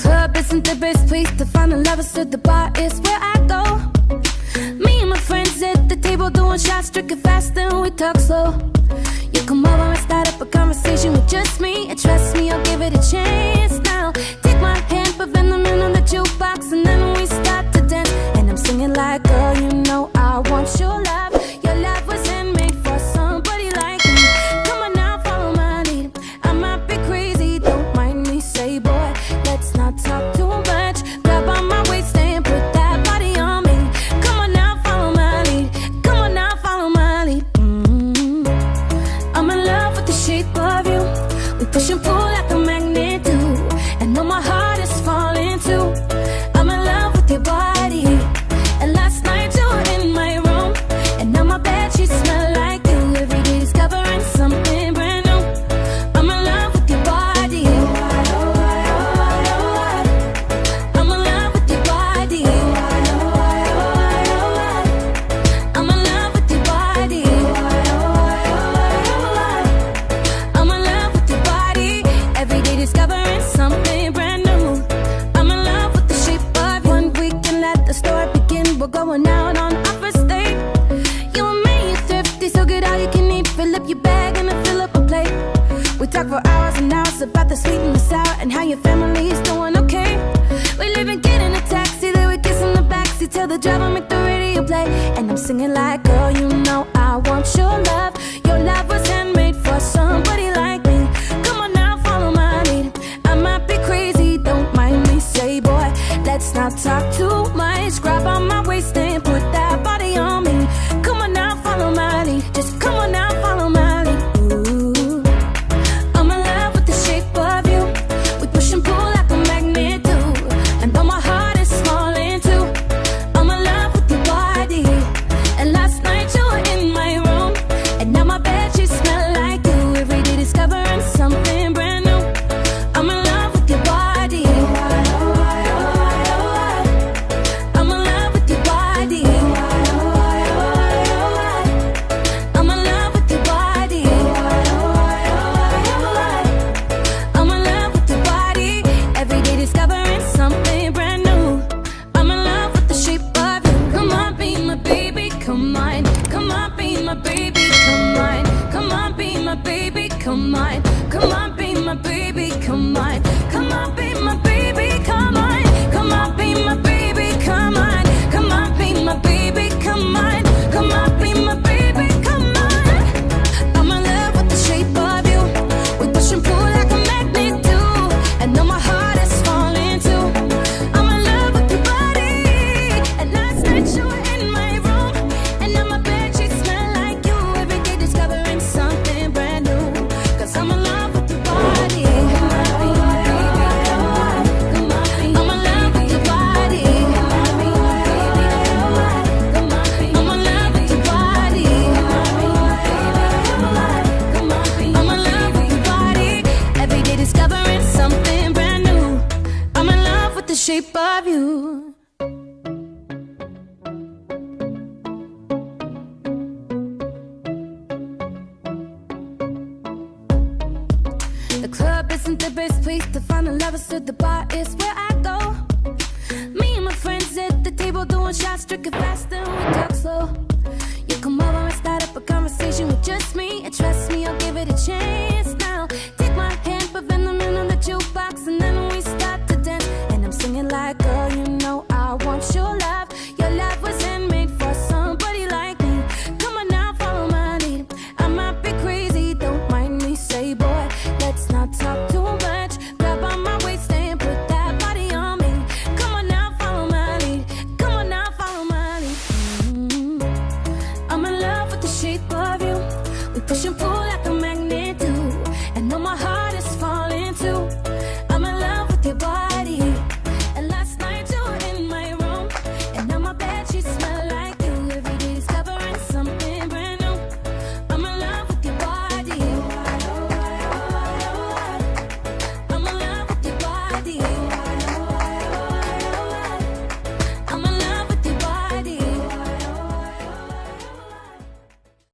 club isn't the best place to find a lover, so the bar is where I go. Me and my friends at the table doing shots, drinking fast and we talk slow. You come over and start up a conversation with just me, and trust me, I'll give it a chance. Now take my hand, put venom in on the jukebox, and then we start to dance. And I'm singing like, girl, you know I want your love. Your love was handmade for somebody like me. Come on now, follow my lead. I might be crazy, don't mind me. Say, boy, let's not talk too much. Grab on my waist and put that body on me. Come on now, follow my lead. Come on now, follow my lead. I'm in love with the shape of you. We push and pull like a magnet do. And know my heart is falling too. I'm in love with your body. And last night you were in my room, and now my bed sheets smell like you. Every day discovering something brand new. I'm in love with your body. I'm in love with your body. I'm in love with your body. I'm in love with your body. Every day discovering something brand new. I'm in love with the shape of you. One week and let the story begin. We're going out on our first date. You and me, you're thrifty, so get all you can eat. Fill up your bag and then fill up a plate. We talk for hours and hours about the sweet and the sour, and how your family's doing okay. We live and get in a taxi, then we kiss in the backseat. Tell the driver make the radio play. And I'm singing like, girl, you know I want your love. Your love was handmade for somebody like me. Come on now, follow my lead. I might be crazy, don't mind me. Say, boy, let's not talk too much. Grab on my waist and put that body on me. Come on now, follow my lead. Just come on now, follow my lead. Ooh, I'm in love with the shape of you. We push and pull like a magnet do. And though my heart is falling too, I'm in love with your body. And last night you were in my room, and now my bed sheets smell like you. Every day discovering something brand new. I'm in love with your body. I'm in love with your body. I'm in love with your body. I'm in love with your body. Every day discovering something brand new. I'm in love with the shape of you. Come on, be my baby, come on. Come on, be my baby, come on. Come on, be my baby, come on. Come on, be my baby, come on. Come on, be my baby, come on. Come on, be my baby, come on. Come on, be my baby, come on. Come on, be my baby, come on. I'm in love with the shape of you. We push and pull like a magnet do. And though my heart is falling too, I'm in love with your body. And last night you were in my room, and now my bed sheets smell like you. Every day discovering something brand new. 'Cause I'm in love with your body. I'm in love with your body. I'm in love with your body. I'm in love with your body. Every day discovering something brand new. I'm in love with the shape of you. The club isn't the best place to find a lover, so the bar is where I